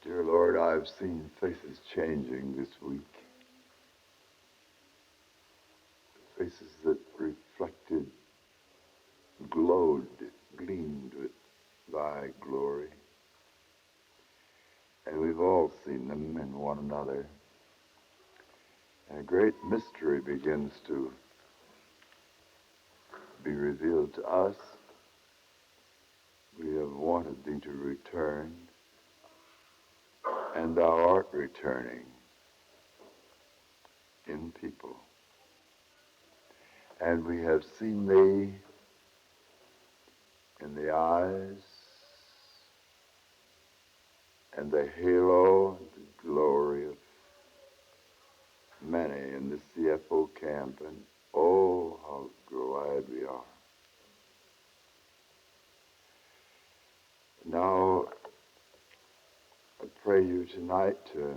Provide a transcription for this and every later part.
Dear Lord, I've seen faces changing this week. Faces that reflected, glowed, gleamed with thy glory. And we've all seen them in one another. And a great mystery begins to be revealed to us. We have wanted thee to return, and thou art returning in people. And we have seen thee in the eyes and the halo, the glory of many in the CFO camp, and oh, how glad we are. Now, I pray you tonight to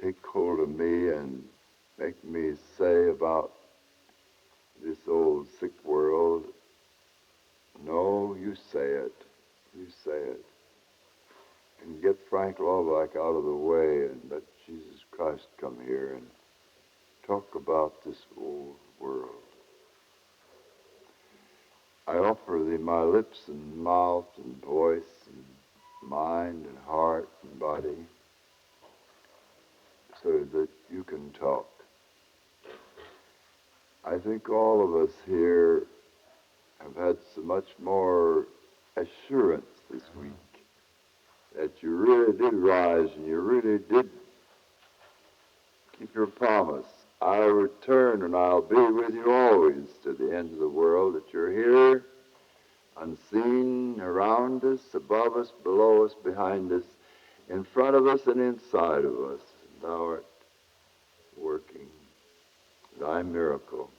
take hold of me and make me say about this old sick world, no, you say it. You say it. And get Frank Laubach out of the way and let Jesus Christ come here and talk about this old world. I offer thee my lips and mouth and voice and mind and heart and body so that you can talk. I think all of us here have had so much more assurance this week that you really did rise and you really did keep your promise. I'll return and I'll be with you always to the end of the world, that you're here, unseen, around us, above us, below us, behind us, in front of us and inside of us. Thou art working thy miracle.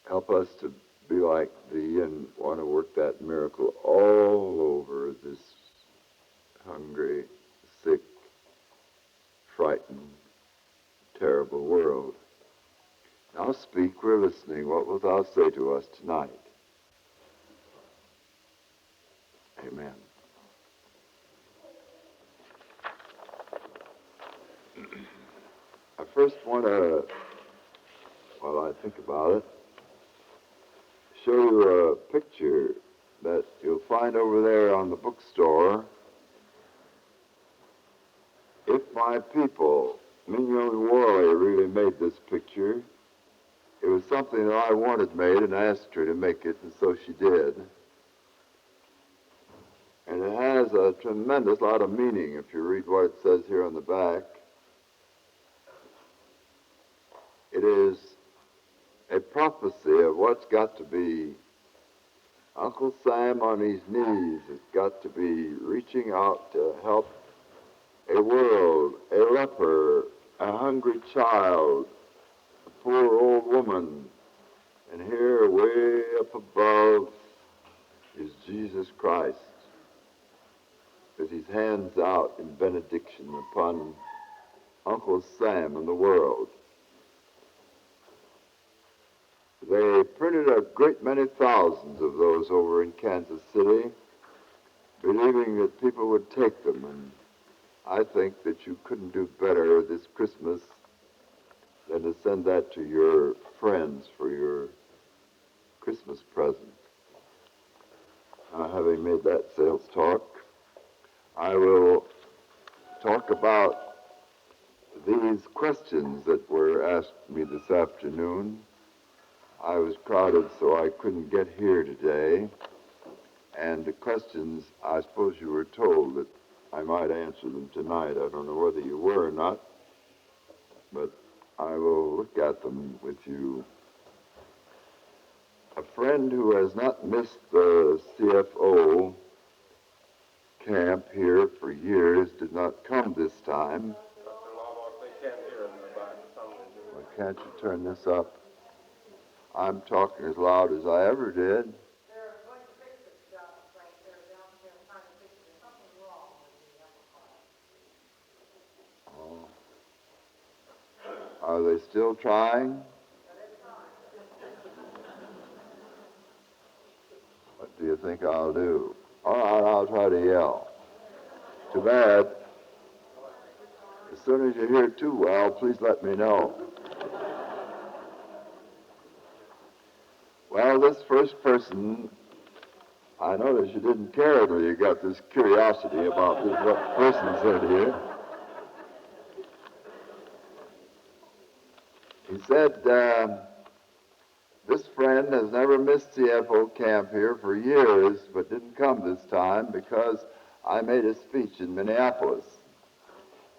Help us to be like thee and want to work that miracle all over this hungry, sick, frightened, terrible world. Now speak, we're listening. What wilt thou say to us tonight? Amen. I first want to, while I think about it, show you a picture that you'll find over there on the bookstore. If my people, Mignon Worley really made this picture. It was something that I wanted made and asked her to make it, and so she did. And it has a tremendous lot of meaning if you read what it says here on the back. It is a prophecy of what's got to be. Uncle Sam on his knees has got to be reaching out to help a world, a leper, a hungry child, a poor old woman. And here, way up above, is Jesus Christ with his hands out in benediction upon Uncle Sam and the world. They printed a great many thousands of those over in Kansas City, believing that people would take them. And I think that you couldn't do better this Christmas than to send that to your friends for your Christmas present. Having made that sales talk, I will talk about these questions that were asked me this afternoon. I was crowded, so I couldn't get here today. And the questions, I suppose you were told that I might answer them tonight. I don't know whether you were or not, but I will look at them with you. A friend who has not missed the CFO camp here for years did not come this time. Dr. Laubach, they can't hear in the back. Well, can't you turn this up? I'm talking as loud as I ever did. They're going to fix it, Frank. They're downstairs trying to fix it. There's something wrong with the amplifier. Oh. Are they still trying? What do you think I'll do? All right, I'll try to yell. Too bad. As soon as you hear too well, please let me know. Well, this first person, I noticed you didn't care whether you got this curiosity about this, what the person said here. He said, this friend has never missed CFO camp here for years, but didn't come this time because I made a speech in Minneapolis.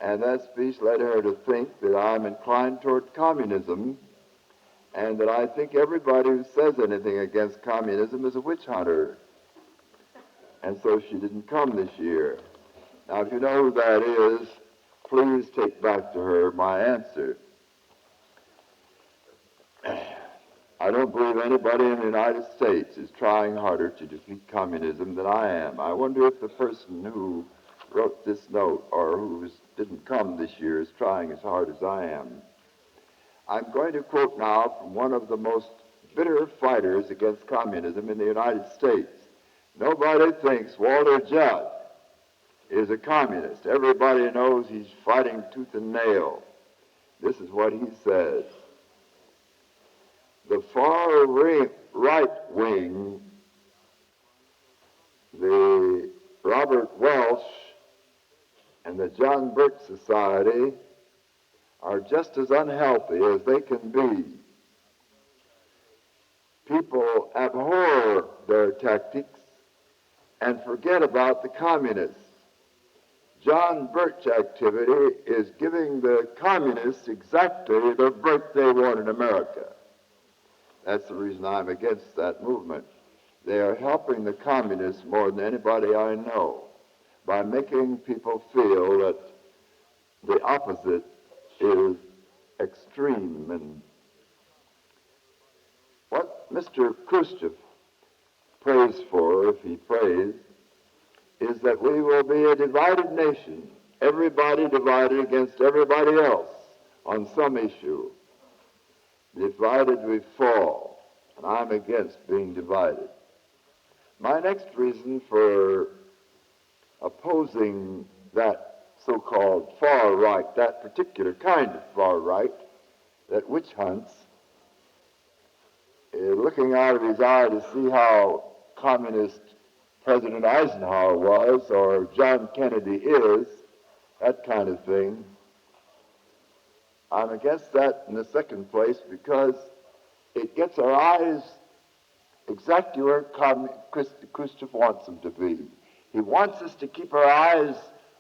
And that speech led her to think that I'm inclined toward communism, and that I think everybody who says anything against communism is a witch hunter. And so she didn't come this year. Now, if you know who that is, please take back to her my answer. I don't believe anybody in the United States is trying harder to defeat communism than I am. I wonder if the person who wrote this note or who didn't come this year is trying as hard as I am. I'm going to quote now from one of the most bitter fighters against communism in the United States. Nobody thinks Walter Judd is a communist. Everybody knows he's fighting tooth and nail. This is what he says. The far right wing, the Robert Welch and the John Birch Society are just as unhealthy as they can be. People abhor their tactics and forget about the communists. John Birch activity is giving the communists exactly the break they want in America. That's the reason I'm against that movement. They are helping the communists more than anybody I know by making people feel that the opposite is extreme. And what Mr. Khrushchev prays for, if he prays, is that we will be a divided nation, everybody divided against everybody else on some issue. Divided we fall, and I'm against being divided. My next reason for opposing that so-called far right, that particular kind of far right, that witch hunts, looking out of his eye to see how communist President Eisenhower was, or John Kennedy is, that kind of thing. I'm against that in the second place because it gets our eyes exactly where Khrushchev wants them to be. He wants us to keep our eyes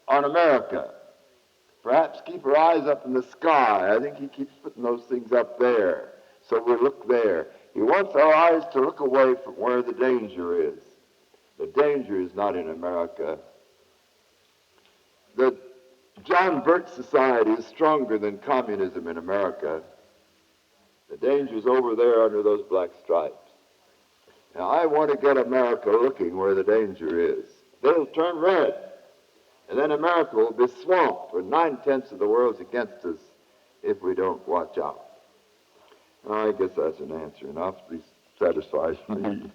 on America. Perhaps keep our eyes up in the sky. I think he keeps putting those things up there, so we look there. He wants our eyes to look away from where the danger is. The danger is not in America. The John Birch Society is stronger than communism in America. The danger's over there under those black stripes. Now, I want to get America looking where the danger is. They'll turn red, and then America will be swamped with 9/10 of the world's against us if we don't watch out. Well, I guess that's an answer enough. At least satisfies me.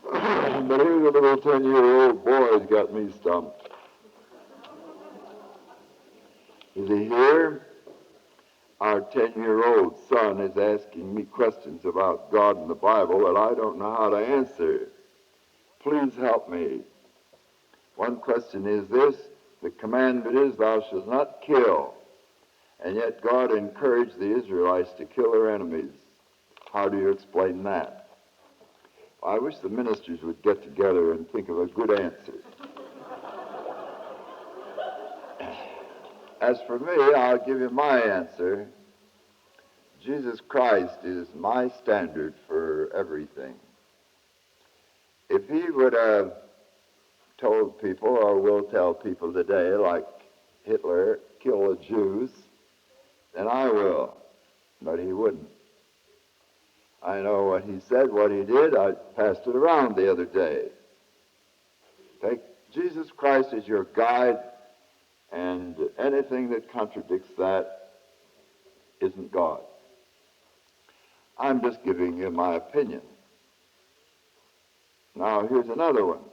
But here's a little 10-year-old boy who's got me stumped. Is he here? Our 10-year-old son is asking me questions about God and the Bible that I don't know how to answer. Please help me. One question is this: the commandment is, thou shalt not kill. And yet God encouraged the Israelites to kill their enemies. How do you explain that? I wish the ministers would get together and think of a good answer. As for me, I'll give you my answer. Jesus Christ is my standard for everything. If he would have told people, or will tell people today, like Hitler, kill the Jews, then I will. But he wouldn't. I know what he said, what he did. I passed it around the other day. Take Jesus Christ as your guide, and anything that contradicts that isn't God. I'm just giving you my opinion. Now, here's another one.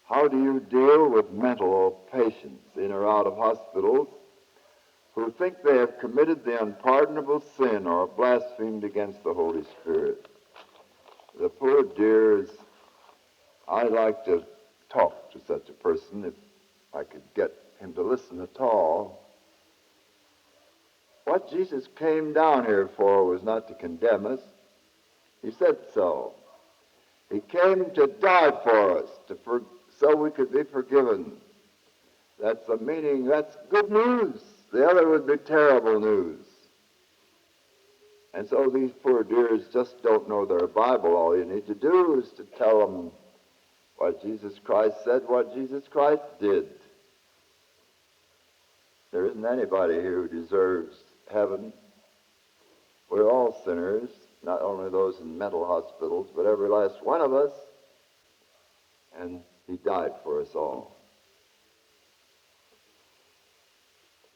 How do you deal with mental patients in or out of hospitals who think they have committed the unpardonable sin or blasphemed against the Holy Spirit? The poor dears, I like to talk to such a person if I could get him to listen at all. What Jesus came down here for was not to condemn us. He said so. He came to die for us, so we could be forgiven. That's the meaning. That's good news. The other would be terrible news. And so these poor dears just don't know their Bible. All you need to do is to tell them what Jesus Christ said, what Jesus Christ did. There isn't anybody here who deserves heaven. We're all sinners, not only those in mental hospitals, but every last one of us. And he died for us all.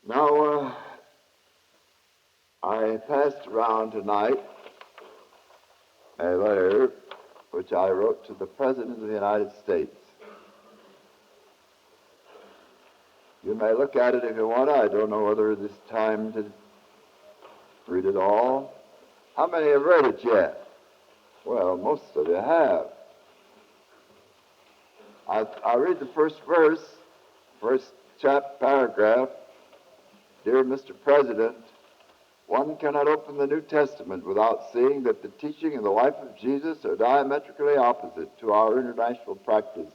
Now, I passed around tonight a letter which I wrote to the President of the United States. You may look at it if you want. I don't know whether it's time to read it all. How many have read it yet? Well, most of you have. I'll read the first verse, first paragraph. Dear Mr. President, one cannot open the New Testament without seeing that the teaching and the life of Jesus are diametrically opposite to our international practice.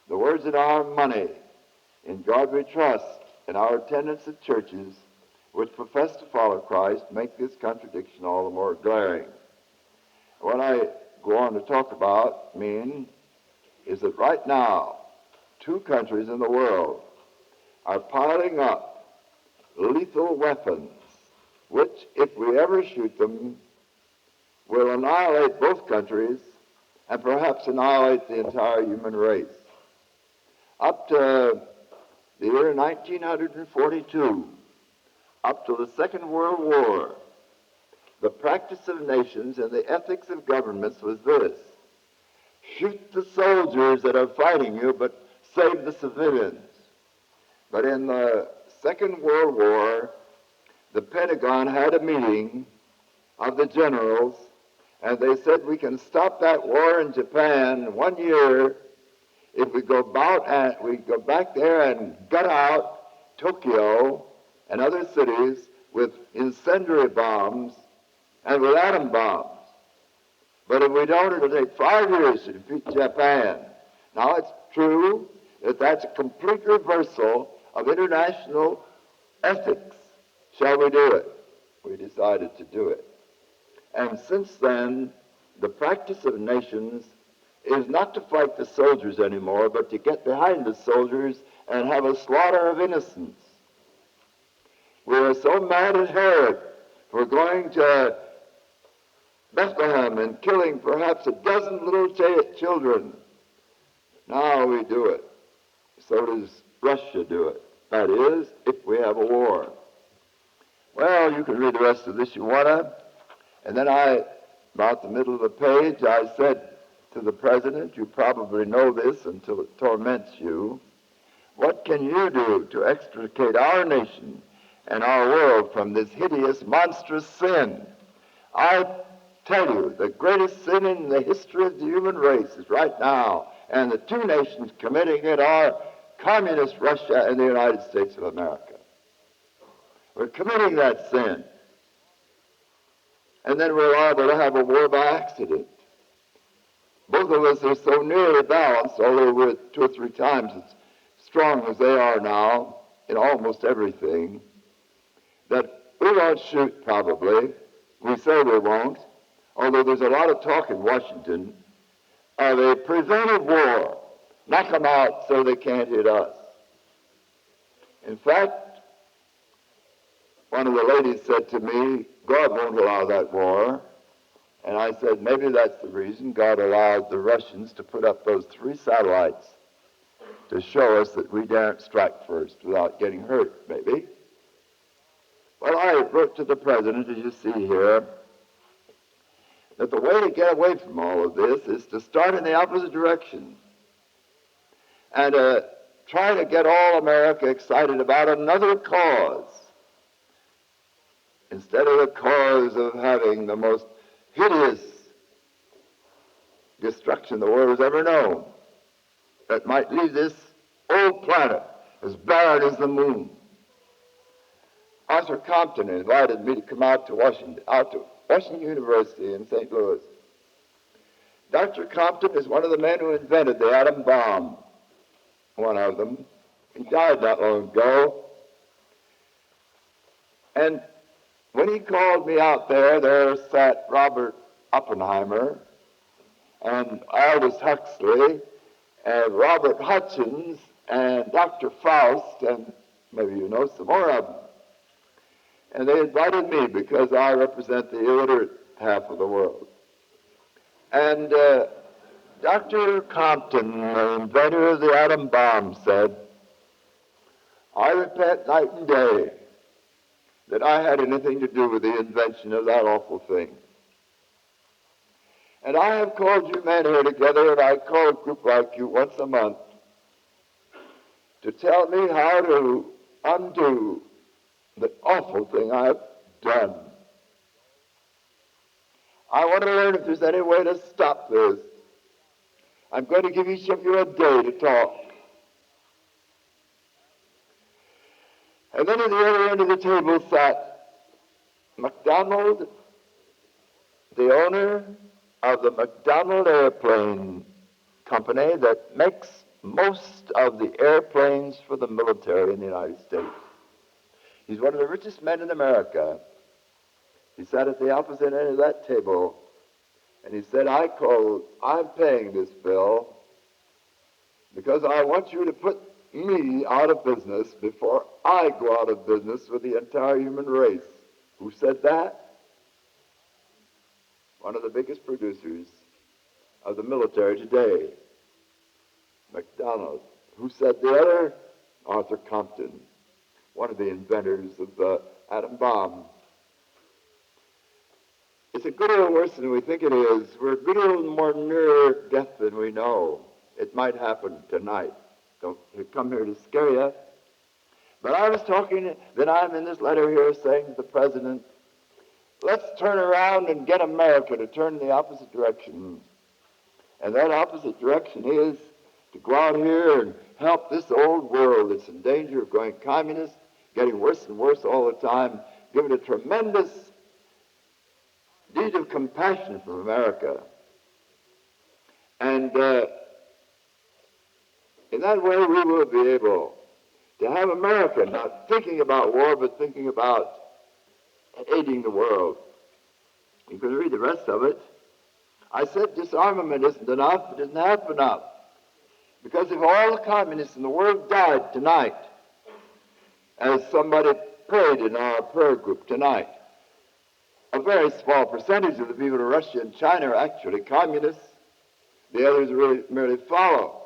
The words in our money, in God we trust, and our attendance at churches which profess to follow Christ make this contradiction all the more glaring. What I go on to talk about is that right now, 2 countries in the world are piling up lethal weapons, which, if we ever shoot them, will annihilate both countries and perhaps annihilate the entire human race. Up to the year 1942, up to the Second World War, the practice of nations and the ethics of governments was this: shoot the soldiers that are fighting you, but save the civilians. But in the Second World War, the Pentagon had a meeting of the generals, and they said we can stop that war in Japan 1 year if we go back there and gut out Tokyo and other cities with incendiary bombs and with atom bombs. But if we don't, it'll take 5 years to defeat Japan. Now, it's true that that's a complete reversal of international ethics. Shall we do it? We decided to do it. And since then, the practice of nations is not to fight the soldiers anymore, but to get behind the soldiers and have a slaughter of innocents. We are so mad at Herod for going to Bethlehem and killing perhaps a dozen little children. Now we do it. So does Russia do it. That is, if we have a war. Well, you can read the rest of this if you want to. And then about the middle of the page, I said to the President, you probably know this until it torments you, what can you do to extricate our nation and our world from this hideous, monstrous sin? I tell you, the greatest sin in the history of the human race is right now, and the 2 nations committing it are communist Russia and the United States of America. We're committing that sin. And then we're liable to have a war by accident. Both of us are so nearly balanced, although we're 2 or 3 times as strong as they are now in almost everything, that we won't shoot probably. We say we won't, although there's a lot of talk in Washington of a preventive war. Knock them out so they can't hit us. In fact, one of the ladies said to me, God won't allow that war. And I said, maybe that's the reason God allowed the Russians to put up those 3 satellites to show us that we daren't strike first without getting hurt, maybe. Well, I wrote to the President, as you see here, that the way to get away from all of this is to start in the opposite direction and try to get all America excited about another cause instead of the cause of having the most hideous destruction the world has ever known that might leave this old planet as barren as the moon. Arthur Compton invited me to come out to Washington University in St. Louis. Dr. Compton is one of the men who invented the atom bomb, one of them. He died not long ago. And when he called me out there sat Robert Oppenheimer and Aldous Huxley and Robert Hutchins and Dr. Faust, and maybe you know some more of them. And they invited me because I represent the illiterate half of the world. And Dr. Compton, the inventor of the atom bomb, said, "I repent night and day that I had anything to do with the invention of that awful thing. And I have called you men here together, and I call a group like you once a month to tell me how to undo the awful thing I've done. I want to learn if there's any way to stop this. I'm going to give each of you a day to talk." And then at the other end of the table sat McDonald, the owner of the McDonald Airplane Company that makes most of the airplanes for the military in the United States. He's one of the richest men in America. He sat at the opposite end of that table, and he said, I'm paying this bill because I want you to put me out of business before I go out of business with the entire human race. Who said that? One of the biggest producers of the military today, McDonald. Who said the other? Arthur Compton, one of the inventors of the atom bomb. It's a good deal worse than we think it is. We're a good deal more near death than we know. It might happen tonight. Don't come here to scare you. But I was talking, then I'm in this letter here saying to the president, let's turn around and get America to turn in the opposite direction. And that opposite direction is to go out here and help this old world that's in danger of going communist, getting worse and worse all the time, give it a tremendous deed of compassion from America. And in that way we will be able to have America not thinking about war, but thinking about aiding the world. You can read the rest of it. I said disarmament isn't enough. It isn't half enough. Because if all the communists in the world died tonight, as somebody prayed in our prayer group tonight, a very small percentage of the people in Russia and China are actually communists. The others really merely follow.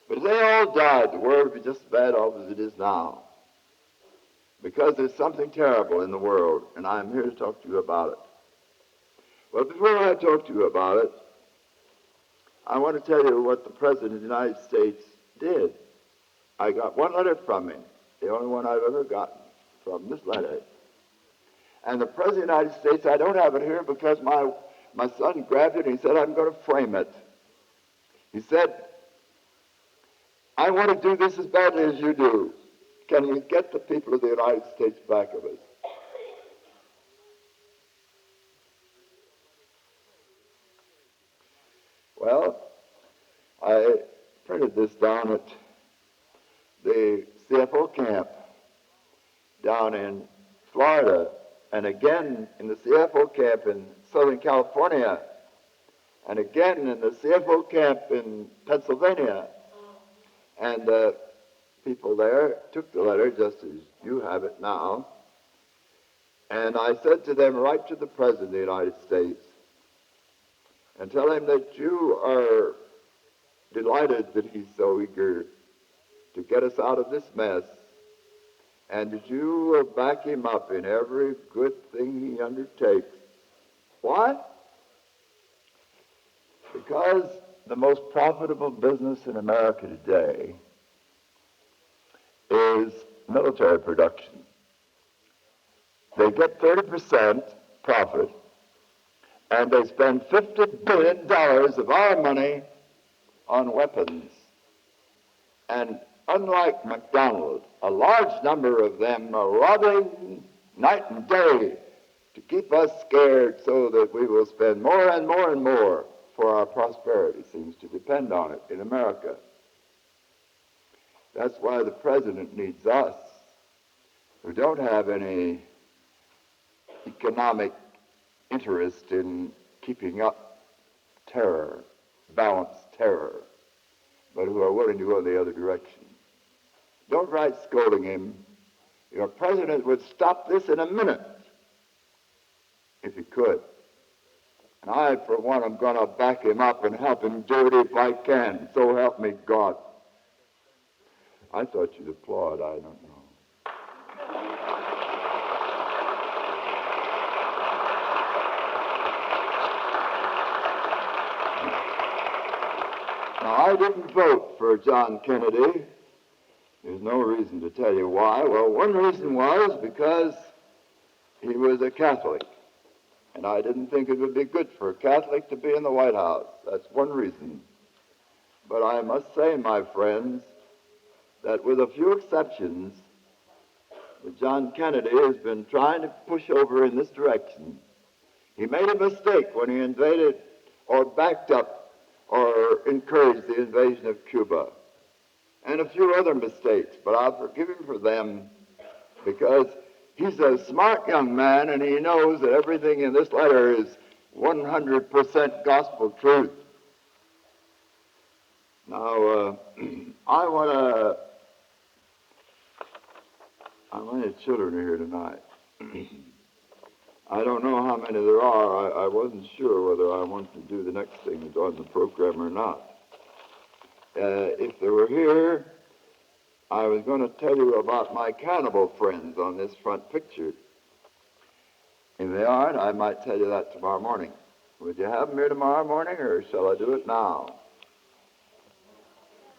But if they all died, the world would be just as bad off as it is now. Because there's something terrible in the world, and I'm here to talk to you about it. Well, before I talk to you about it, I want to tell you what the President of the United States did. I got one letter from him, the only one I've ever gotten from this letter. And the President of the United States, I don't have it here because my son grabbed it and he said, I'm going to frame it. He said, I want to do this as badly as you do. Can you get the people of the United States back of us? Well, I printed this down at the CFO camp down in Florida, and again in the CFO camp in Southern California, and again in the CFO camp in Pennsylvania. And people there took the letter just as you have it now. And I said to them, write to the President of the United States and tell him that you are delighted that he's so eager to get us out of this mess, and that you will back him up in every good thing he undertakes. What? Because the most profitable business in America today is military production. They get 30% profit, and they spend $50 billion of our money on weapons. And unlike McDonald's, a large number of them are robbing night and day to keep us scared so that we will spend more and more and more, for our prosperity seems to depend on it in America. That's why the president needs us, who don't have any economic interest in keeping up terror, balanced terror, but who are willing to go the other direction. Don't write scolding him. Your president would stop this in a minute if he could. And I, for one, am going to back him up and help him do it if I can. So help me God. I thought you'd applaud. I don't know. Now, I didn't vote for John Kennedy. There's no reason to tell you why. Well, one reason was because he was a Catholic. And I didn't think it would be good for a Catholic to be in the White House. That's one reason. But I must say, my friends, that with a few exceptions, that John Kennedy has been trying to push over in this direction. He made a mistake when he invaded or backed up or encouraged the invasion of Cuba, and a few other mistakes, but I'll forgive him for them because he's a smart young man and he knows that everything in this letter is 100% gospel truth. Now, how many children are here tonight? I don't know how many there are. I wasn't sure whether I wanted to do the next thing that's on the program or not. If they were here, I was going to tell you about my cannibal friends on this front picture. If they aren't, I might tell you that tomorrow morning. Would you have them here tomorrow morning, or shall I do it now?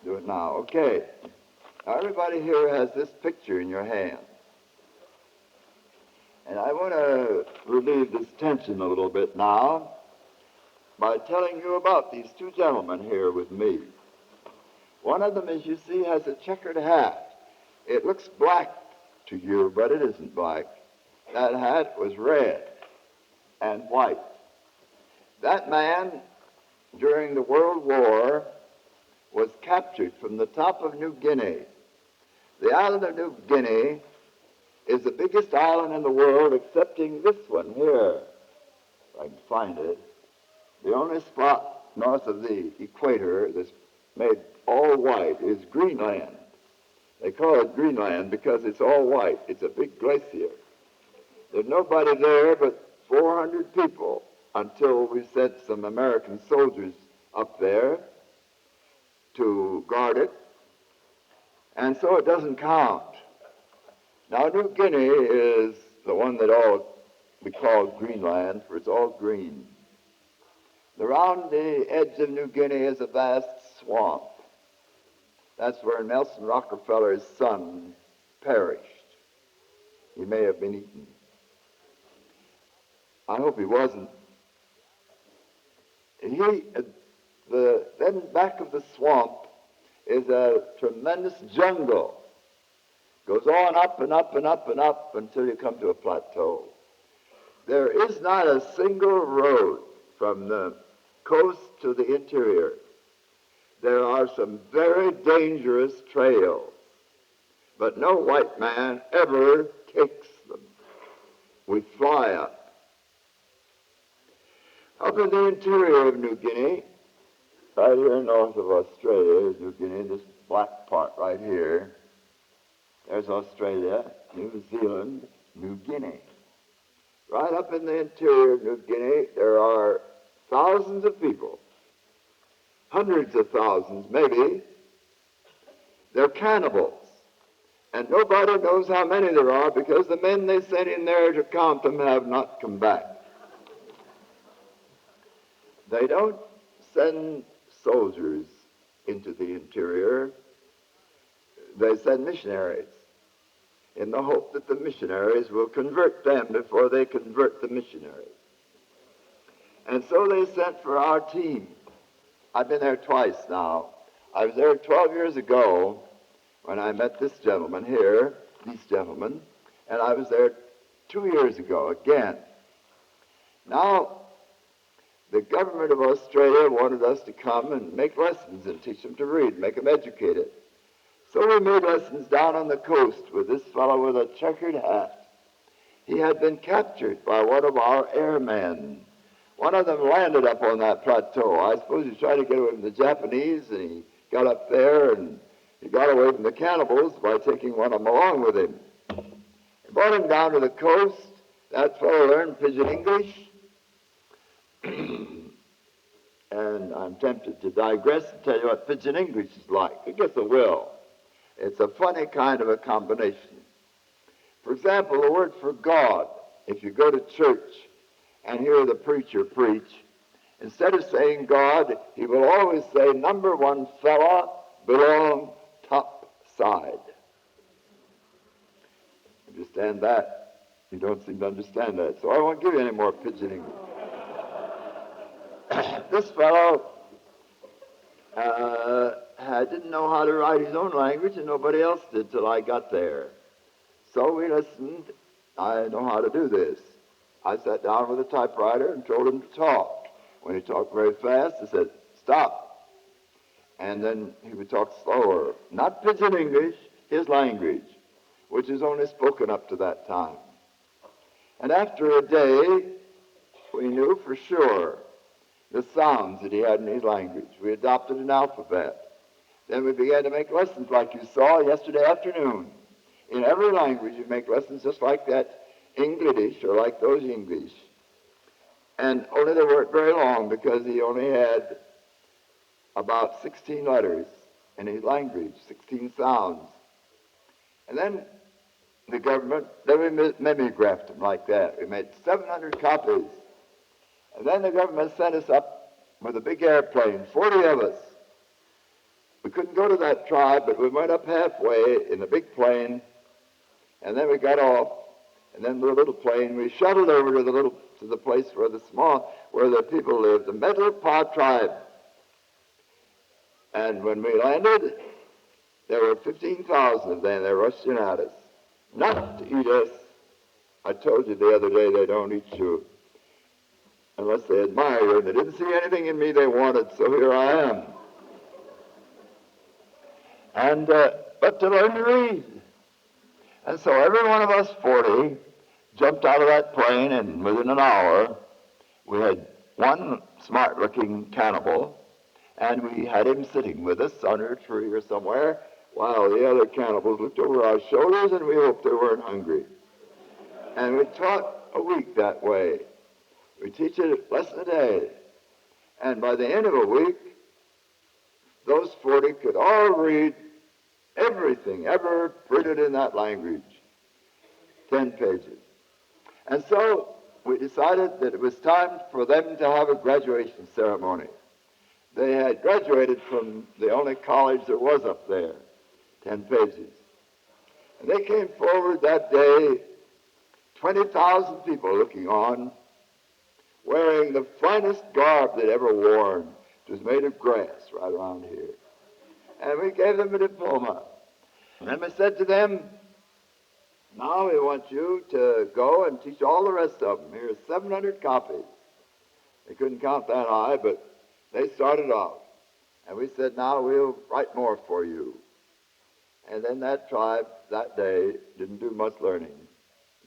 Do it now. Okay. Now, everybody here has this picture in your hand. And I want to relieve this tension a little bit now by telling you about these two gentlemen here with me. One of them, as you see, has a checkered hat. It looks black to you, but it isn't black. That hat was red and white. That man, during the World War, was captured from the top of New Guinea. The island of New Guinea is the biggest island in the world, excepting this one here, if I can find it. The only spot north of the equator that's made all white is Greenland. They call it Greenland because it's all white. It's a big glacier. There's nobody there but 400 people until we sent some American soldiers up there to guard it. And so it doesn't count. Now, New Guinea is the one that we call Greenland, for it's all green. Around the edge of New Guinea is a vast swamp. That's where Nelson Rockefeller's son perished. He may have been eaten. I hope he wasn't. Then back of the swamp is a tremendous jungle. Goes on up and up and up and up until you come to a plateau. There is not a single road from the coast to the interior. There are some very dangerous trails, but no white man ever takes them. We fly up. Up in the interior of New Guinea, right here north of Australia is New Guinea, this black part right here. There's Australia, New Zealand, New Guinea. Right up in the interior of New Guinea, there are thousands of people, hundreds of thousands maybe. They're cannibals. And nobody knows how many there are because the men they sent in there to count them have not come back. They don't send soldiers into the interior. They send missionaries in the hope that the missionaries will convert them before they convert the missionaries. And so they sent for our team. I've been there twice now. I was there 12 years ago when I met this gentleman here, these gentlemen, and I was there 2 years ago again. Now, the government of Australia wanted us to come and make lessons and teach them to read, make them educated. So we made lessons down on the coast with this fellow with a checkered hat. He had been captured by one of our airmen. One of them landed up on that plateau. I suppose he was trying to get away from the Japanese, and he got up there, and he got away from the cannibals by taking one of them along with him. He brought him down to the coast. That fellow learned pidgin English. And I'm tempted to digress and tell you what pidgin English is like. I guess I will. It's a funny kind of a combination. For example, the word for God, if you go to church and hear the preacher preach, instead of saying God, he will always say, number one fella, belong top side. Understand that? You don't seem to understand that, so I won't give you any more pidgin English. This fellow didn't know how to write his own language, and nobody else did till I got there. So we listened. I know how to do this. I sat down with a typewriter and told him to talk. When he talked very fast, I said, stop. And then he would talk slower. Not pidgin English, his language, which is only spoken up to that time. And after a day, we knew for sure the sounds that he had in his language. We adopted an alphabet. Then we began to make lessons like you saw yesterday afternoon. In every language, you make lessons just like that English or like those English. And only they weren't very long because he only had about 16 letters in his language, 16 sounds. And then the government, then we mimeographed them like that. We made 700 copies. And then the government sent us up with a big airplane, 40 of us. We couldn't go to that tribe, but we went up halfway in the big plane, and then we got off, and then the little plane, we shuttled over to the place where the people lived, the Metlapa tribe. And when we landed, there were 15,000 of them. They rushed in at us, not to eat us. I told you the other day they don't eat you unless they admire you. They didn't see anything in me they wanted, so here I am. And but to learn to read. And so every one of us 40 jumped out of that plane, and within an hour we had one smart-looking cannibal, and we had him sitting with us under a tree or somewhere, while the other cannibals looked over our shoulders, and we hoped they weren't hungry. And we taught a week that way. We teach a lesson a day. And by the end of a week, those 40 could all read everything ever printed in that language. 10 pages. And so we decided that it was time for them to have a graduation ceremony. They had graduated from the only college there was up there, 10 pages. And they came forward that day, 20,000 people looking on, wearing the finest garb they'd ever worn. It was made of grass right around here. And we gave them a diploma. And we said to them, now we want you to go and teach all the rest of them. Here's 700 copies. They couldn't count that high, but they started off. And we said, now we'll write more for you. And then that tribe that day didn't do much learning.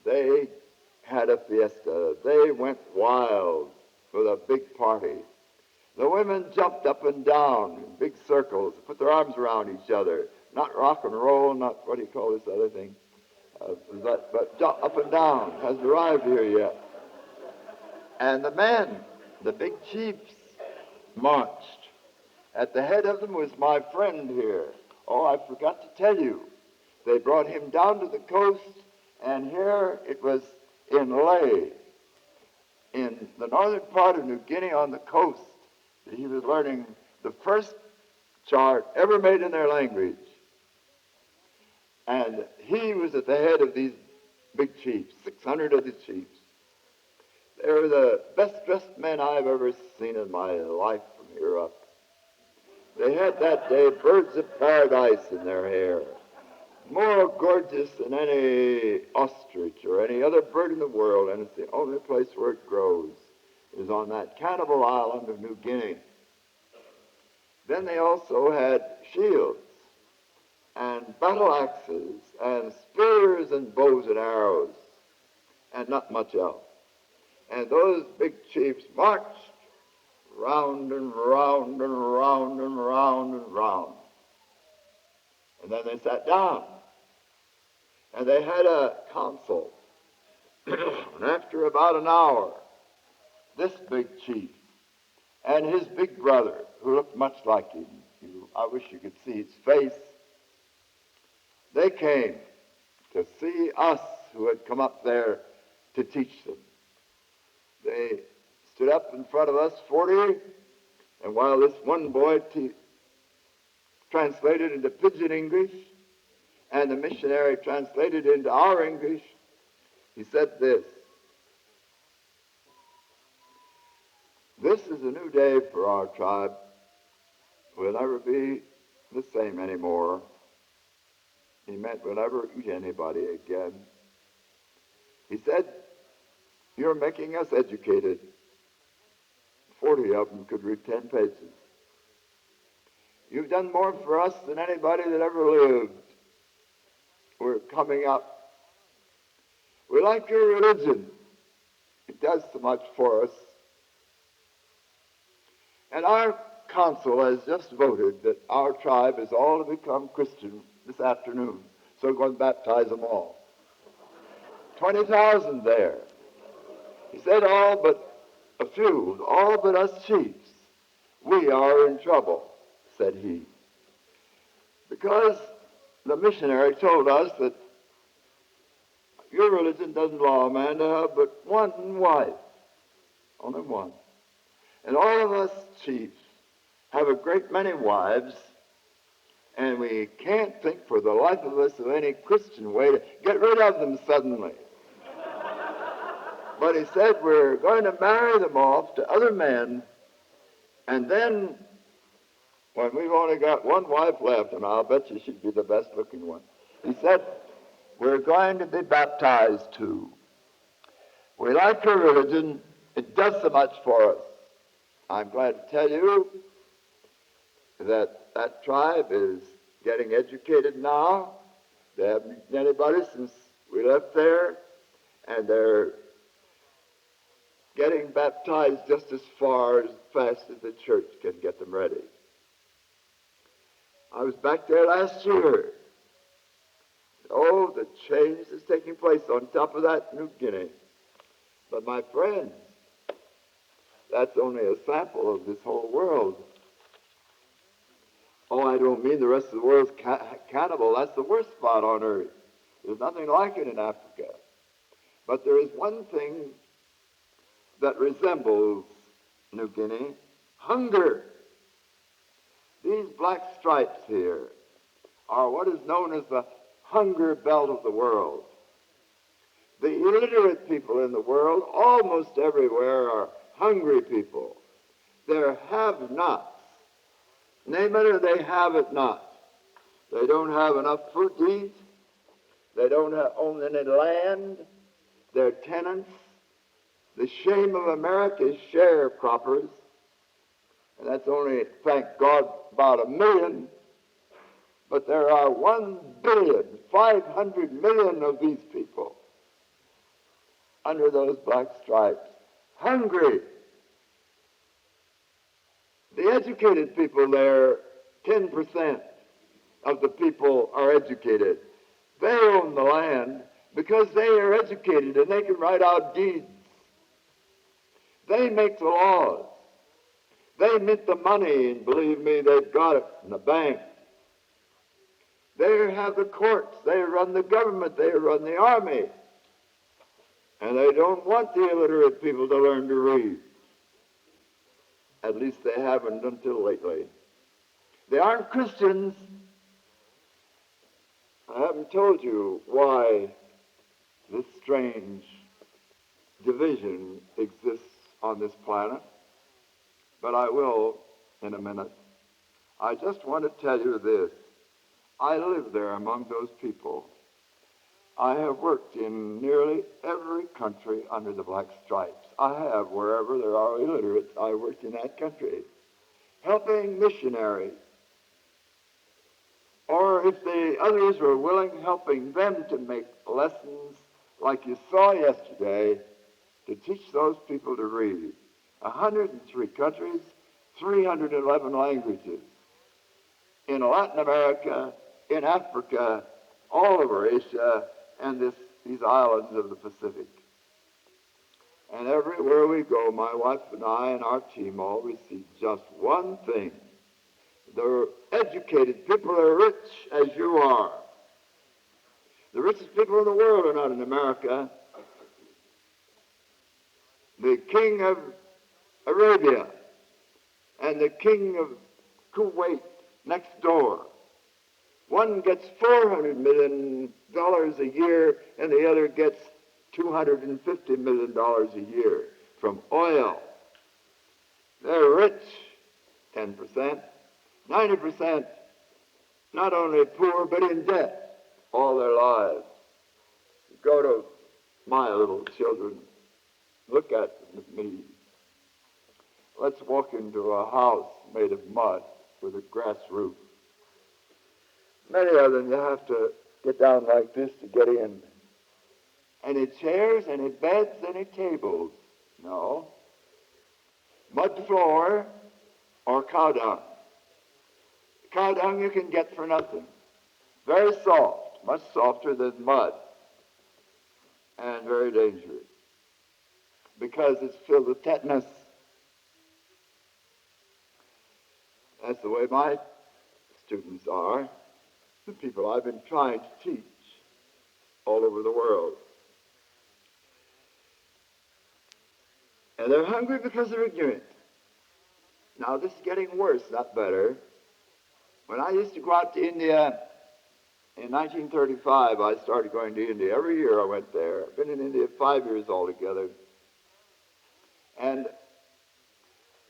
They had a fiesta. They went wild with a big party. The women jumped up and down in big circles, put their arms around each other. Not rock and roll, not what do you call this other thing? But jump up and down. Hasn't arrived here yet. And the men, the big chiefs, marched. At the head of them was my friend here. Oh, I forgot to tell you. They brought him down to the coast, and here it was in Lae, in the northern part of New Guinea on the coast. He was learning the first chart ever made in their language. And he was at the head of these big chiefs, 600 of the chiefs. They were the best dressed men I've ever seen in my life from here up. They had that day birds of paradise in their hair, more gorgeous than any ostrich or any other bird in the world, and it's the only place where it grows, is on that cannibal island of New Guinea. Then they also had shields and battle axes and spears and bows and arrows and not much else. And those big chiefs marched round and round and round and round and round. And then they sat down. And they had a council. And after about an hour, this big chief and his big brother, who looked much like him, I wish you could see his face, they came to see us who had come up there to teach them. They stood up in front of us, 40, and while this one boy translated into pidgin English, and the missionary translated into our English, he said this: "This is a new day for our tribe. We'll never be the same anymore." He meant we'll never eat anybody again. He said, "You're making us educated." 40 of them could read 10 pages. "You've done more for us than anybody that ever lived. We're coming up. We like your religion. It does so much for us. And our council has just voted that our tribe is all to become Christian this afternoon. So we're going to baptize them all." 20,000 there. He said, all but a few, all but us chiefs, we are in trouble, said he. Because the missionary told us that your religion doesn't allow a man to have but one wife, only one. And all of us chiefs have a great many wives, and we can't think for the life of us of any Christian way to get rid of them suddenly. But he said, we're going to marry them off to other men, and then when we've only got one wife left, and I'll bet you she'd be the best looking one, he said, we're going to be baptized too. We like your religion. It does so much for us. I'm glad to tell you that that tribe is getting educated now. They haven't eaten anybody since we left there, and they're getting baptized just as fast as the church can get them ready. I was back there last year. Oh, the change is taking place on top of that New Guinea. But my friends, that's only a sample of this whole world. Oh, I don't mean the rest of the world's cannibal. That's the worst spot on earth. There's nothing like it in Africa. But there is one thing that resembles New Guinea: hunger. These black stripes here are what is known as the hunger belt of the world. The illiterate people in the world, almost everywhere, are hungry people. They're have-nots. Name it or they have it not. They don't have enough food to eat. They don't own any land. They're tenants. The shame of America is sharecroppers. And that's only, thank God, about 1 million. But there are 1,500,000,000 of these people under those black stripes, hungry. The educated people there, 10% of the people are educated. They own the land because they are educated and they can write out deeds. They make the laws. They mint the money, and believe me, they've got it in the bank. They have the courts. They run the government. They run the army. And they don't want the illiterate people to learn to read. At least they haven't until lately. They aren't Christians. I haven't told you why this strange division exists on this planet, but I will in a minute. I just want to tell you this. I live there among those people. I have worked in nearly every country under the black stripes. I have, wherever there are illiterates, I worked in that country, helping missionaries. Or if the others were willing, helping them to make lessons like you saw yesterday, to teach those people to read. 103 countries, 311 languages. In Latin America, in Africa, all over Asia, and these islands of the Pacific. And everywhere we go, my wife and I and our team always see just one thing. The educated people are rich as you are. The richest people in the world are not in America. The king of Arabia and the king of Kuwait next door. One gets $400 million a year, and the other gets $250 million a year from oil. They're rich, 10%. 90% not only poor, but in debt all their lives. Go to my little children. Look at them with me. Let's walk into a house made of mud with a grass roof. Many of them, you have to get down like this to get in. Any chairs, any beds, any tables? No. Mud floor or cow dung. Cow dung you can get for nothing. Very soft, much softer than mud. And very dangerous. Because it's filled with tetanus. That's the way my students are. The people I've been trying to teach all over the world. And they're hungry because they're ignorant. Now this is getting worse, not better. When I used to go out to India in 1935, I started going to India. Every year I went there. I've been in India 5 years altogether. And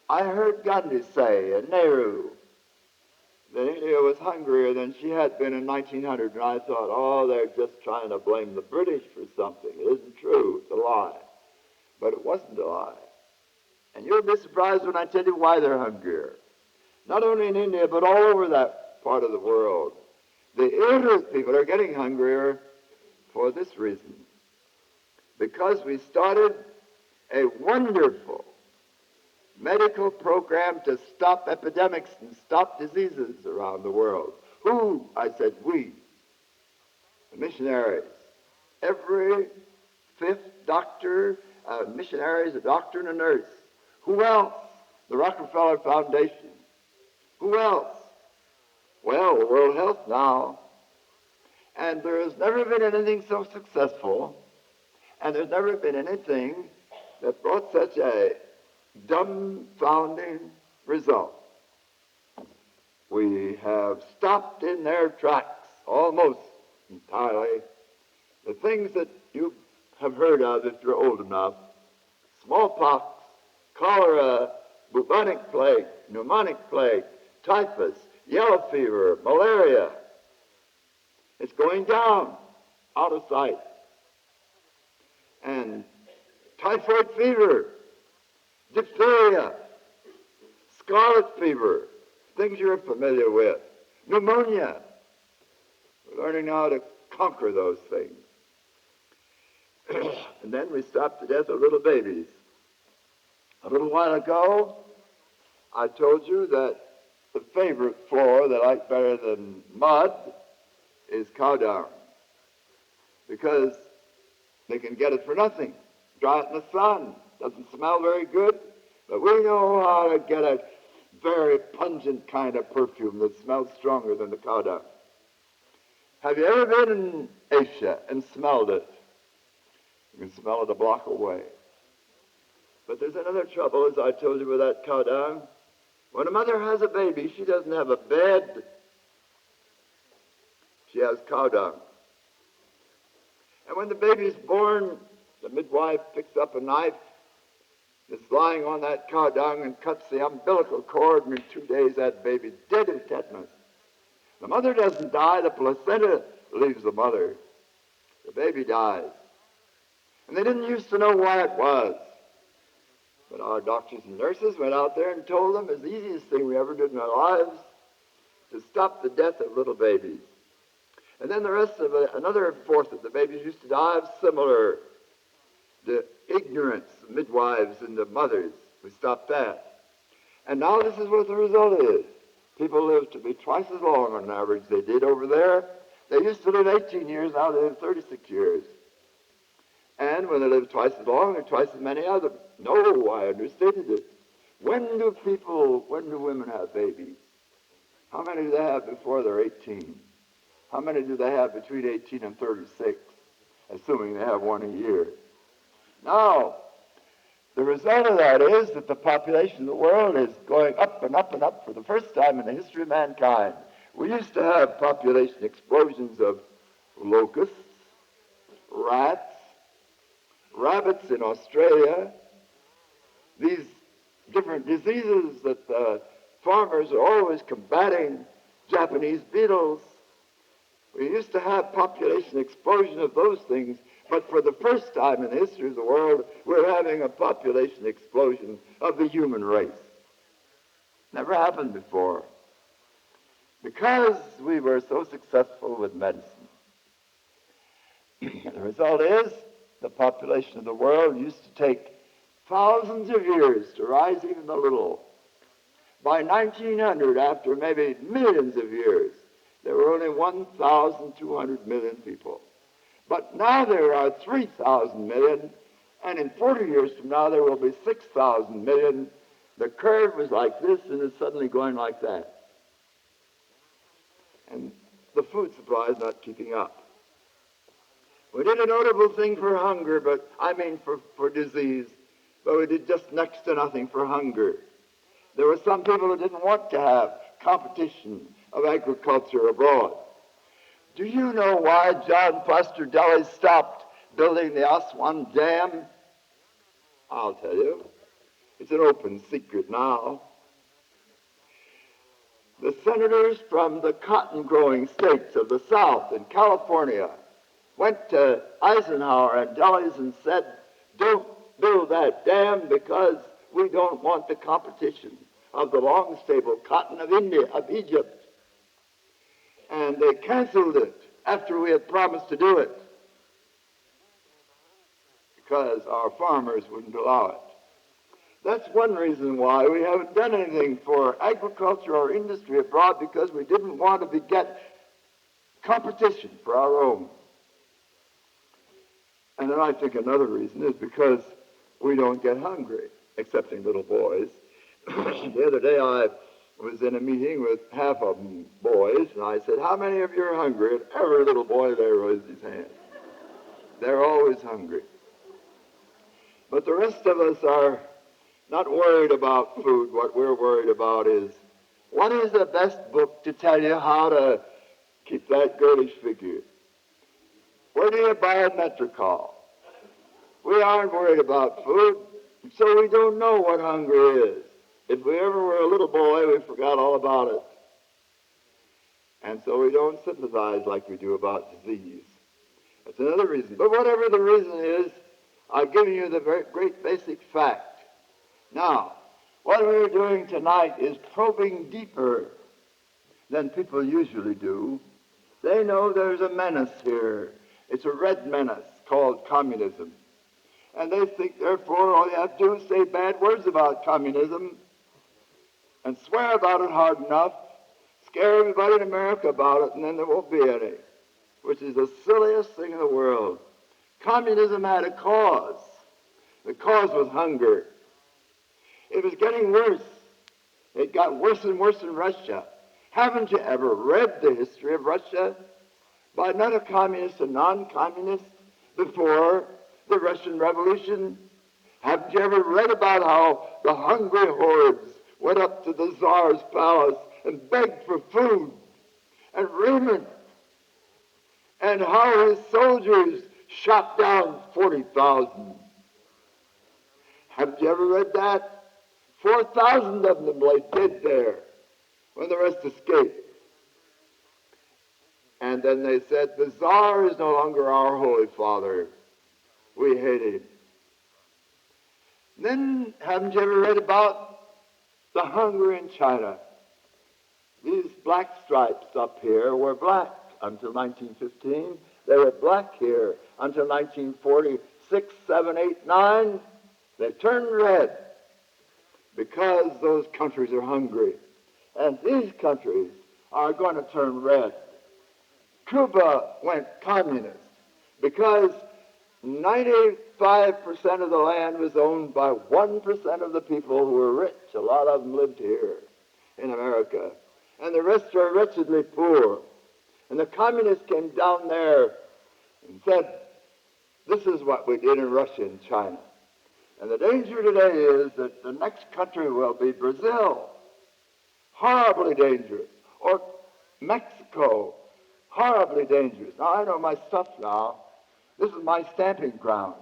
I heard Gandhi say, and Nehru, that India was hungrier than she had been in 1900. And I thought, oh, they're just trying to blame the British for something. It isn't true. It's a lie. But it wasn't a lie. And you'll be surprised when I tell you why they're hungrier. Not only in India, but all over that part of the world. The illiterate people are getting hungrier for this reason. Because we started a wonderful medical program to stop epidemics and stop diseases around the world. Who? I said, we, the missionaries. Every fifth doctor, missionary is a doctor and a nurse. Who else? The Rockefeller Foundation. Who else? Well, the World Health now. And there has never been anything so successful, and there's never been anything that brought such a dumbfounding result. We have stopped in their tracks, almost entirely, the things that you have heard of if you're old enough: smallpox, cholera, bubonic plague, pneumonic plague, typhus, yellow fever, malaria. It's going down, out of sight. And typhoid fever, diphtheria, scarlet fever, things you're familiar with, pneumonia. We're learning how to conquer those things. And then we stopped to death of little babies. A little while ago, I told you that the favorite floor that I like better than mud is cow dung, because they can get it for nothing. Dry it in the sun. Doesn't smell very good, but we know how to get a very pungent kind of perfume that smells stronger than the cow dung. Have you ever been in Asia and smelled it? You can smell it a block away. But there's another trouble, as I told you, with that cow dung. When a mother has a baby, she doesn't have a bed. She has cow dung. And when the baby's born, the midwife picks up a knife that's lying on that cow dung and cuts the umbilical cord, and in 2 days that baby's dead of tetanus. The mother doesn't die, the placenta leaves the mother. The baby dies. And they didn't used to know why it was. But our doctors and nurses went out there and told them it's the easiest thing we ever did in our lives to stop the death of little babies. And then the rest of it, another fourth of the babies used to die of similar, the ignorance of midwives and the mothers. We stopped that. And now this is what the result is. People live to be twice as long on average they did over there. They used to live 18 years, now they live 36 years. And when they live twice as long, there are twice as many of them. No, I understated it. When do women have babies? How many do they have before they're 18? How many do they have between 18 and 36, assuming they have one a year? Now, the result of that is that the population of the world is going up and up and up for the first time in the history of mankind. We used to have population explosions of locusts, rats, rabbits in Australia, these different diseases that the farmers are always combating, Japanese beetles. We used to have population explosion of those things, but for the first time in the history of the world, we're having a population explosion of the human race. Never happened before. Because we were so successful with medicine. The result is the population of the world used to take thousands of years to rise even a little. By 1900, after maybe millions of years, there were only 1,200 million people. But now there are 3,000 million, and in 40 years from now there will be 6,000 million. The curve was like this, and it's suddenly going like that. And the food supply is not keeping up. We did a notable thing for hunger, for disease, but we did just next to nothing for hunger. There were some people who didn't want to have competition of agriculture abroad. Do you know why John Foster Dulles stopped building the Aswan Dam? I'll tell you. It's an open secret now. The senators from the cotton-growing states of the South in California went to Eisenhower and Dulles and said, don't build that dam because we don't want the competition of the long stable cotton of Egypt. And they canceled it after we had promised to do it because our farmers wouldn't allow it. That's one reason why we haven't done anything for agriculture or industry abroad, because we didn't want to beget competition for our own. And then I think another reason is because we don't get hungry, excepting little boys. The other day I was in a meeting with half of them boys, and I said, how many of you are hungry? And every little boy there raised his hand. They're always hungry. But the rest of us are not worried about food. What we're worried about is, what is the best book to tell you how to keep that girlish figure? Where do you buy a Metricol? We aren't worried about food, so we don't know what hunger is. If we ever were a little boy, we forgot all about it. And so we don't sympathize like we do about disease. That's another reason. But whatever the reason is, I've given you the very great basic fact. Now, what we're doing tonight is probing deeper than people usually do. They know there's a menace here. It's a red menace called communism. And they think, therefore, all you have to do is say bad words about communism and swear about it hard enough, scare everybody in America about it, and then there won't be any, which is the silliest thing in the world. Communism had a cause. The cause was hunger. It was getting worse. It got worse and worse in Russia. Haven't you ever read the history of Russia? By not a communist, a non-communist, before the Russian Revolution? Have Haven't you ever read about how the hungry hordes went up to the Tsar's palace and begged for food and raiment, and how his soldiers shot down 40,000? Haven't you ever read that? 4,000 of them lay dead there when the rest escaped. And then they said, the Tsar is no longer our Holy Father. We hate him. Then, haven't you ever read about the hunger in China? These black stripes up here were black until 1915. They were black here until 1946, 7, 8, 9. They turned red because those countries are hungry. And these countries are going to turn red. Cuba went communist because 95% of the land was owned by 1% of the people who were rich. A lot of them lived here in America. And the rest were wretchedly poor. And the communists came down there and said, this is what we did in Russia and China. And the danger today is that the next country will be Brazil. Horribly dangerous. Or Mexico. Horribly dangerous. Now, I know my stuff now. This is my stamping ground.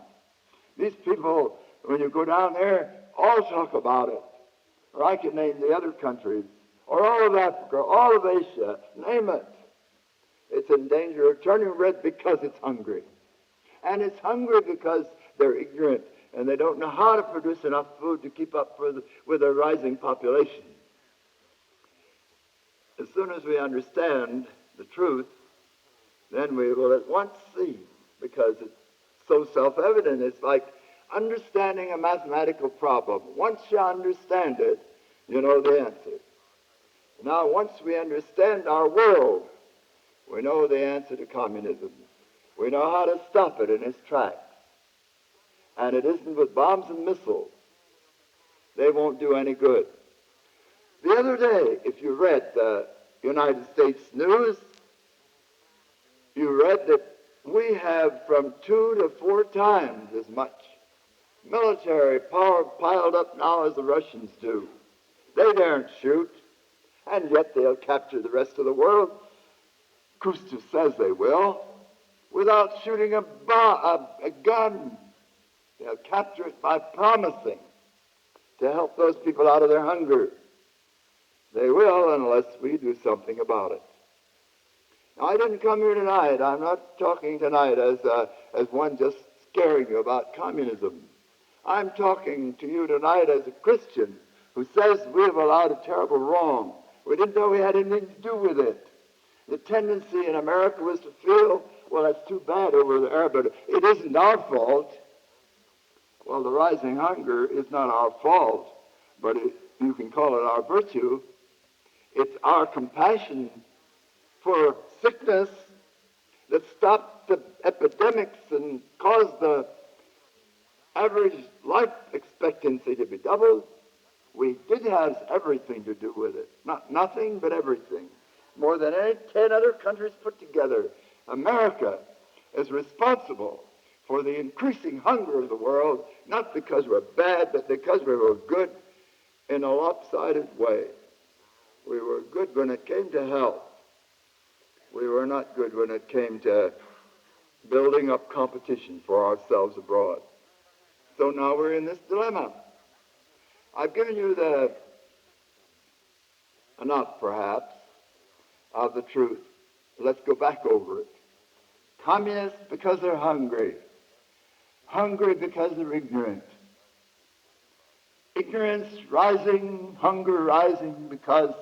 These people, when you go down there, all talk about it. Or I can name the other countries. Or all of Africa, all of Asia, name it. It's in danger of turning red because it's hungry. And it's hungry because they're ignorant and they don't know how to produce enough food to keep up with a rising population. As soon as we understand the truth, then we will at once see, because it's so self-evident. It's like understanding a mathematical problem. Once you understand it, you know the answer. Now, once we understand our world, we know the answer to communism. We know how to stop it in its tracks. And it isn't with bombs and missiles. They won't do any good. The other day, if you read the United States news, you read that we have from 2 to 4 times as much military power piled up now as the Russians do. They daren't shoot, and yet they'll capture the rest of the world. Khrushchev says they will, without shooting a gun. They'll capture it by promising to help those people out of their hunger. They will unless we do something about it. Now, I didn't come here tonight. I'm not talking tonight as one just scaring you about communism. I'm talking to you tonight as a Christian who says we have allowed a terrible wrong. We didn't know we had anything to do with it. The tendency in America was to feel, well, that's too bad over there, but it isn't our fault. Well, the rising hunger is not our fault, but you can call it our virtue. It's our compassion for sickness that stopped the epidemics and caused the average life expectancy to be doubled. We did have everything to do with it. Not nothing, but everything. More than 10 other countries put together. America is responsible for the increasing hunger of the world, not because we're bad, but because we were good in a lopsided way. We were good when it came to health. We were not good when it came to building up competition for ourselves abroad. So now we're in this dilemma. I've given you enough, perhaps, of the truth. Let's go back over it. Communists because they're hungry. Hungry because they're ignorant. Ignorance rising, hunger rising because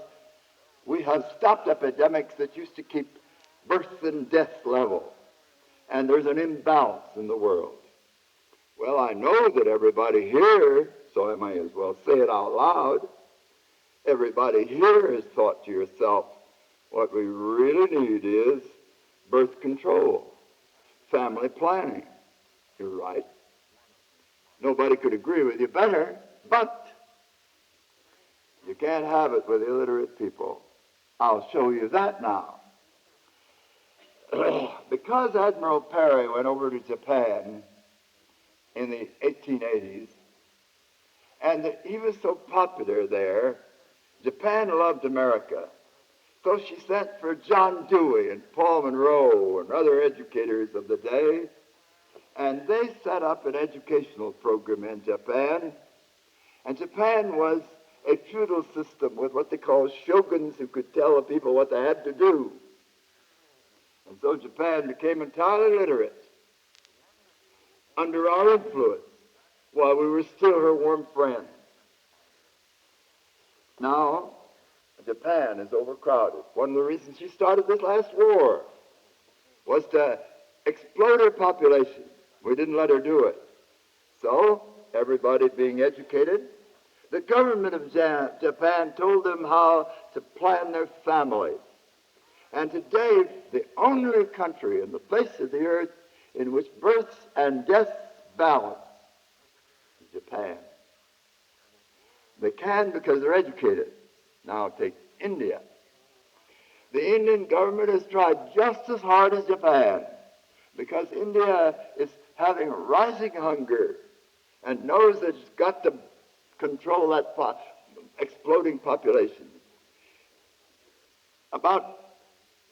we have stopped epidemics that used to keep birth and death level. And there's an imbalance in the world. Well, I know that everybody here, so I might as well say it out loud, everybody here has thought to yourself, what we really need is birth control, family planning. You're right. Nobody could agree with you better, but you can't have it with illiterate people. I'll show you that now. Because Admiral Perry went over to Japan in the 1880s, And he was so popular there, Japan loved America. So she sent for John Dewey and Paul Monroe and other educators of the day, and they set up an educational program in Japan. And Japan was a feudal system with what they call shoguns who could tell the people what they had to do. And so Japan became entirely literate under our influence while we were still her warm friends. Now, Japan is overcrowded. One of the reasons she started this last war was to explode her population. We didn't let her do it. So, everybody being educated, the government of Japan told them how to plan their families. And today, the only country on the face of the earth in which births and deaths balance is Japan. They can because they're educated. Now take India. The Indian government has tried just as hard as Japan because India is having rising hunger and knows that it's got to control that exploding population. About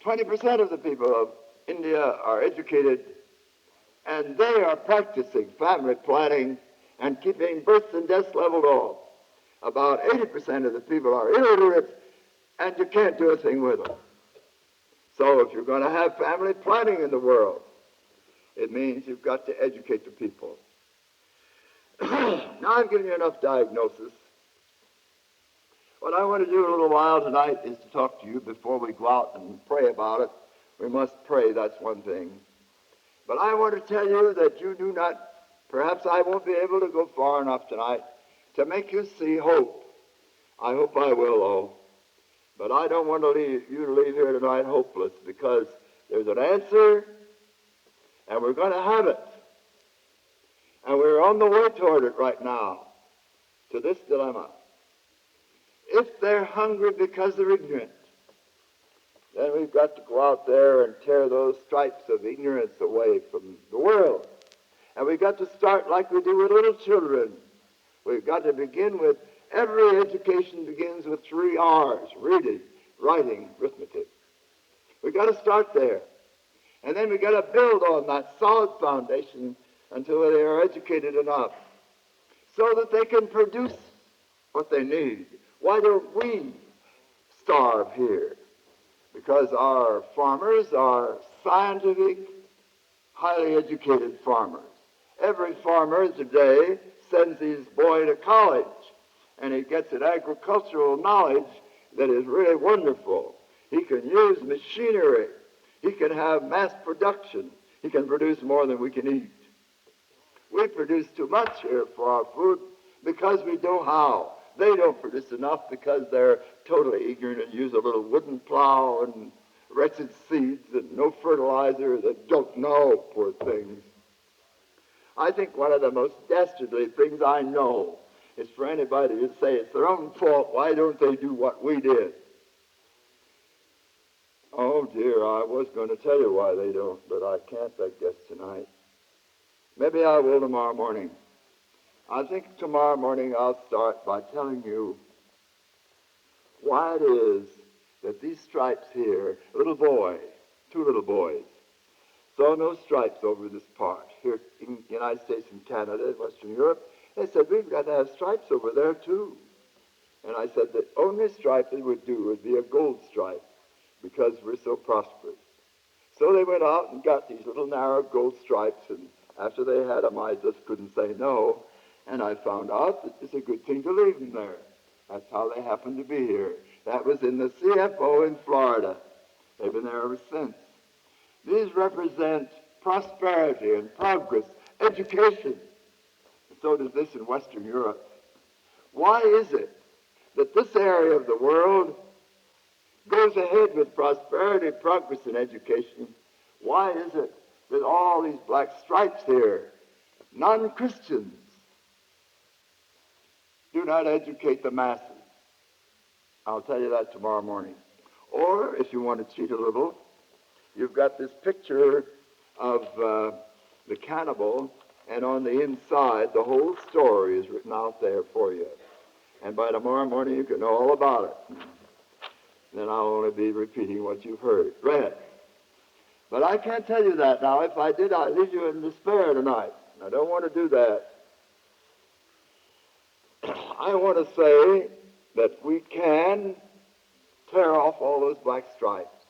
20% of the people of India are educated, and they are practicing family planning and keeping births and deaths leveled off. About 80% of the people are illiterate, and you can't do a thing with them. So if you're going to have family planning in the world, it means you've got to educate the people. Now I've given you enough diagnosis. What I want to do in a little while tonight is to talk to you before we go out and pray about it. We must pray, that's one thing. But I want to tell you that you do not, perhaps I won't be able to go far enough tonight to make you see hope. I hope I will, though. But I don't want you to leave here tonight hopeless, because there's an answer, and we're going to have it. And we're on the way toward it right now, to this dilemma. If they're hungry because they're ignorant, then we've got to go out there and tear those stripes of ignorance away from the world. And we've got to start like we do with little children. We've got to begin with, every education begins with 3 R's, reading, writing, arithmetic. We've got to start there. And then we've got to build on that solid foundation until they are educated enough so that they can produce what they need. Why don't we starve here? Because our farmers are scientific, highly educated farmers. Every farmer today sends his boy to college, and he gets an agricultural knowledge that is really wonderful. He can use machinery. He can have mass production. He can produce more than we can eat. We produce too much here for our food because we know how. They don't produce enough because they're totally ignorant and use a little wooden plow and wretched seeds and no fertilizer. They don't know, poor things. I think one of the most dastardly things I know is for anybody to say it's their own fault. Why don't they do what we did? Oh, dear, I was going to tell you why they don't, but I can't, I guess, tonight. Maybe I will tomorrow morning. I think tomorrow morning I'll start by telling you why it is that these stripes here, a little boy, 2 little boys, saw no stripes over this part. Here in the United States and Canada, Western Europe, they said, we've got to have stripes over there too. And I said, the only stripe they would do would be a gold stripe, because we're so prosperous. So they went out and got these little narrow gold stripes, and after they had them, I just couldn't say no. And I found out that it's a good thing to leave them there. That's how they happened to be here. That was in the CFO in Florida. They've been there ever since. These represent prosperity and progress, education. So does this in Western Europe. Why is it that this area of the world goes ahead with prosperity, progress, and education? Why is it that all these black stripes here, non-Christians, do not educate the masses? I'll tell you that tomorrow morning. Or, if you want to cheat a little, you've got this picture of the cannibal And on the inside, the whole story is written out there for you. And by tomorrow morning, you can know all about it. Then I'll only be repeating what you've read. But I can't tell you that now. If I did, I'd leave you in despair tonight. I don't want to do that. I want to say that we can tear off all those black stripes.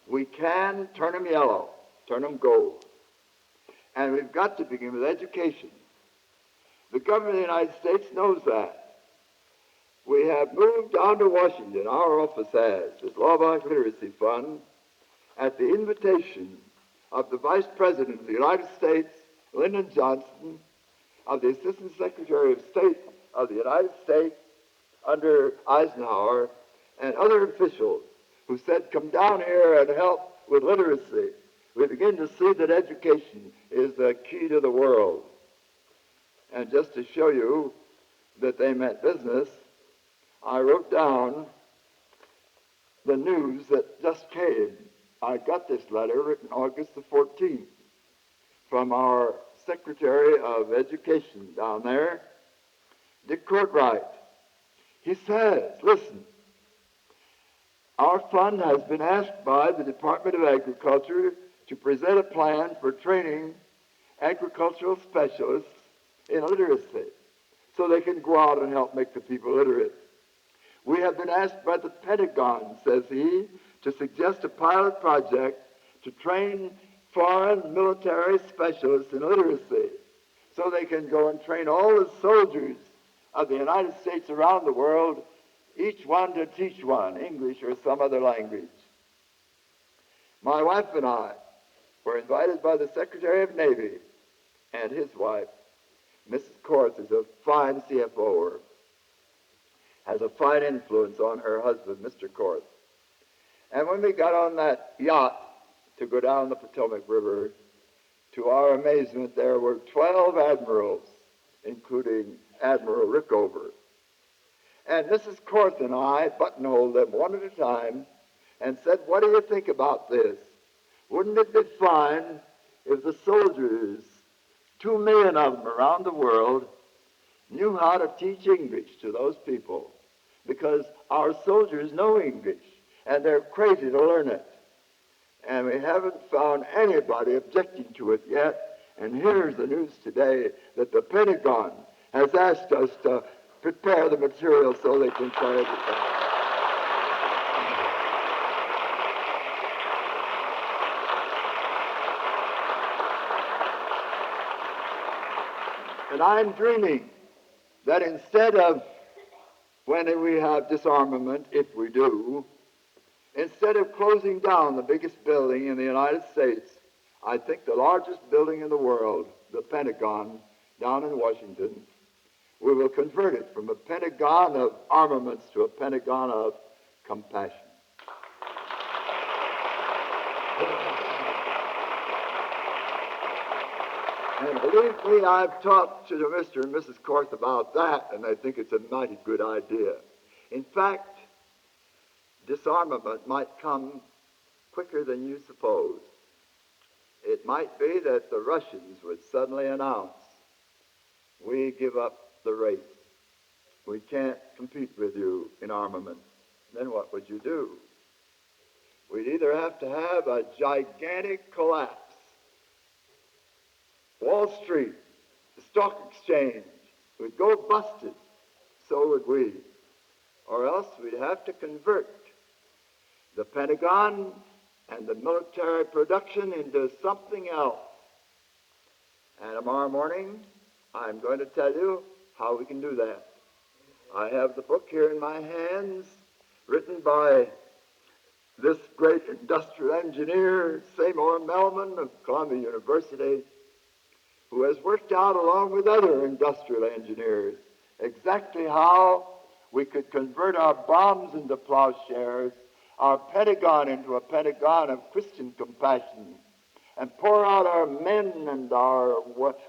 We can turn them yellow, turn them gold. And we've got to begin with education. The government of the United States knows that. We have moved down to Washington, our office has, this Laubach Literacy Fund, at the invitation of the Vice President of the United States, Lyndon Johnson, of the Assistant Secretary of State of the United States under Eisenhower, and other officials who said, come down here and help with literacy. We begin to see that education is the key to the world. And just to show you that they meant business, I wrote down the news that just came. I got this letter written August the 14th from our Secretary of Education down there, Dick Courtwright. He says, listen, our fund has been asked by the Department of Agriculture to present a plan for training agricultural specialists in literacy so they can go out and help make the people literate. We have been asked by the Pentagon, says he, to suggest a pilot project to train foreign military specialists in literacy so they can go and train all the soldiers of the United States around the world, each one to teach one, English or some other language. My wife and I were invited by the Secretary of Navy and his wife. Mrs. Korth is a fine CFO, has a fine influence on her husband, Mr. Korth. And when we got on that yacht to go down the Potomac River, to our amazement, there were 12 admirals, including Admiral Rickover. And Mrs. Korth and I buttonholed them one at a time and said, what do you think about this? Wouldn't it be fine if the soldiers, 2 million of them around the world, knew how to teach English to those people? Because our soldiers know English, and they're crazy to learn it. And we haven't found anybody objecting to it yet. And here's the news today that the Pentagon has asked us to prepare the material so they can start educating. And I'm dreaming that instead of, when we have disarmament, if we do, instead of closing down the biggest building in the United States, I think the largest building in the world, the Pentagon, down in Washington, we will convert it from a Pentagon of armaments to a Pentagon of compassion. And believe me, I've talked to Mr. and Mrs. Korth about that, and I think it's a mighty good idea. In fact, disarmament might come quicker than you suppose. It might be that the Russians would suddenly announce, we give up the race. We can't compete with you in armament. Then what would you do? We'd either have to have a gigantic collapse. Wall Street, the stock exchange, would go busted. So would we. Or else we'd have to convert the Pentagon and the military production into something else. And tomorrow morning, I'm going to tell you how we can do that. I have the book here in my hands, written by this great industrial engineer, Seymour Melman of Columbia University, who has worked out, along with other industrial engineers, exactly how we could convert our bombs into plowshares, our Pentagon into a Pentagon of Christian compassion, and pour out our men and our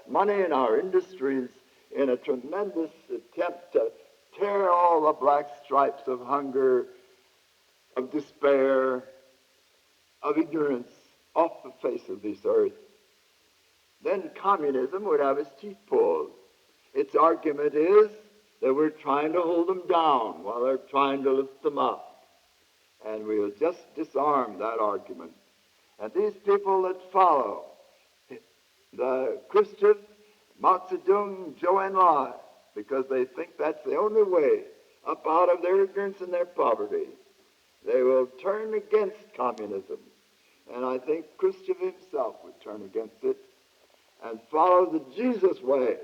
money and our industries in a tremendous attempt to tear all the black stripes of hunger, of despair, of ignorance off the face of this earth. then communism would have its teeth pulled. Its argument is that we're trying to hold them down while they're trying to lift them up. And we'll just disarm that argument. And these people that follow the Christian Mao Zedong, Zhou Enlai, because they think that's the only way up out of their ignorance and their poverty, they will turn against communism. And I think Khrushchev himself would turn against it and follow the Jesus way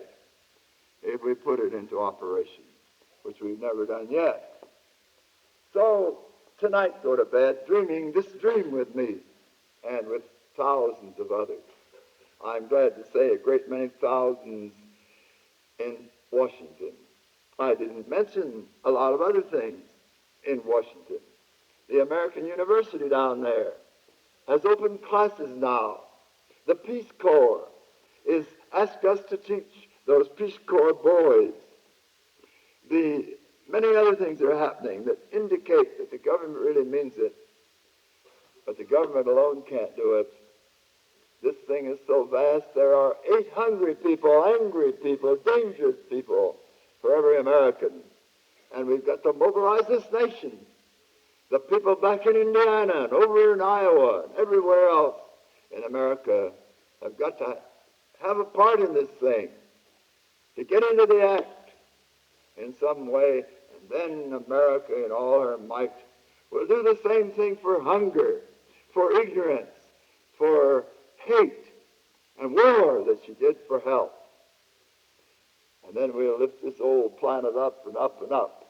if we put it into operation, which we've never done yet. So tonight go to bed dreaming this dream with me and with thousands of others. I'm glad to say a great many thousands in Washington. I didn't mention a lot of other things in Washington. The American University down there has opened classes now. The Peace Corps is asked us to teach those Peace Corps boys. The many other things are happening that indicate that the government really means it, but the government alone can't do it. This thing is so vast, there are 800 people, angry people, dangerous people for every American. And we've got to mobilize this nation. The people back in Indiana and over in Iowa and everywhere else in America have got to have a part in this thing, to get into the act in some way, and then America in all her might will do the same thing for hunger, for ignorance, for hate and war that she did for health. And then we'll lift this old planet up and up and up.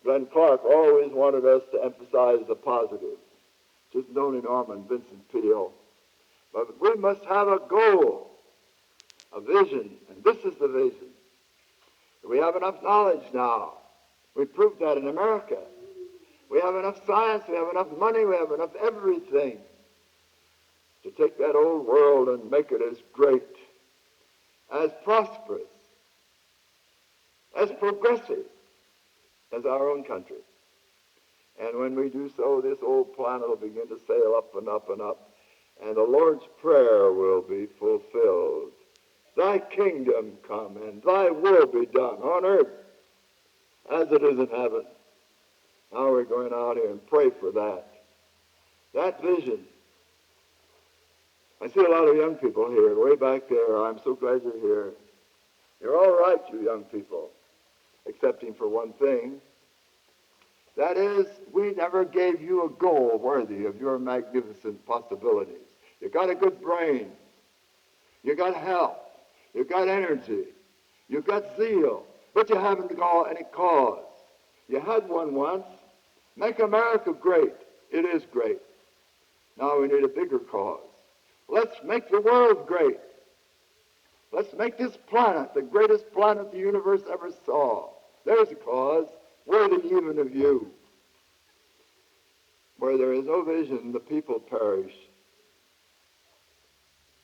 Glenn Clark always wanted us to emphasize the positive, just known in Norman Vincent Peale. But we must have a goal, a vision, and this is the vision. We have enough knowledge now. We proved that in America. We have enough science, we have enough money, we have enough everything to take that old world and make it as great, as prosperous, as progressive as our own country. And when we do so, this old planet will begin to sail up and up and up, and the Lord's Prayer will be fulfilled. Thy kingdom come, and thy will be done on earth as it is in heaven. Now we're going out here and pray for that. That vision. I see a lot of young people here, way back there. I'm so glad you're here. You're all right, you young people, excepting for one thing. That is, we never gave you a goal worthy of your magnificent possibilities. You got a good brain. You got health. You got energy. You got zeal. But you haven't got any cause. You had one once. Make America great. It is great. Now we need a bigger cause. Let's make the world great. Let's make this planet the greatest planet the universe ever saw. There's a cause worthy even of you. Where there is no vision, the people perish.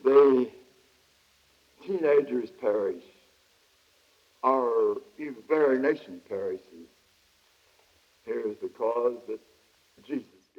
The teenagers perish. Our very nation perishes. Here's the cause that Jesus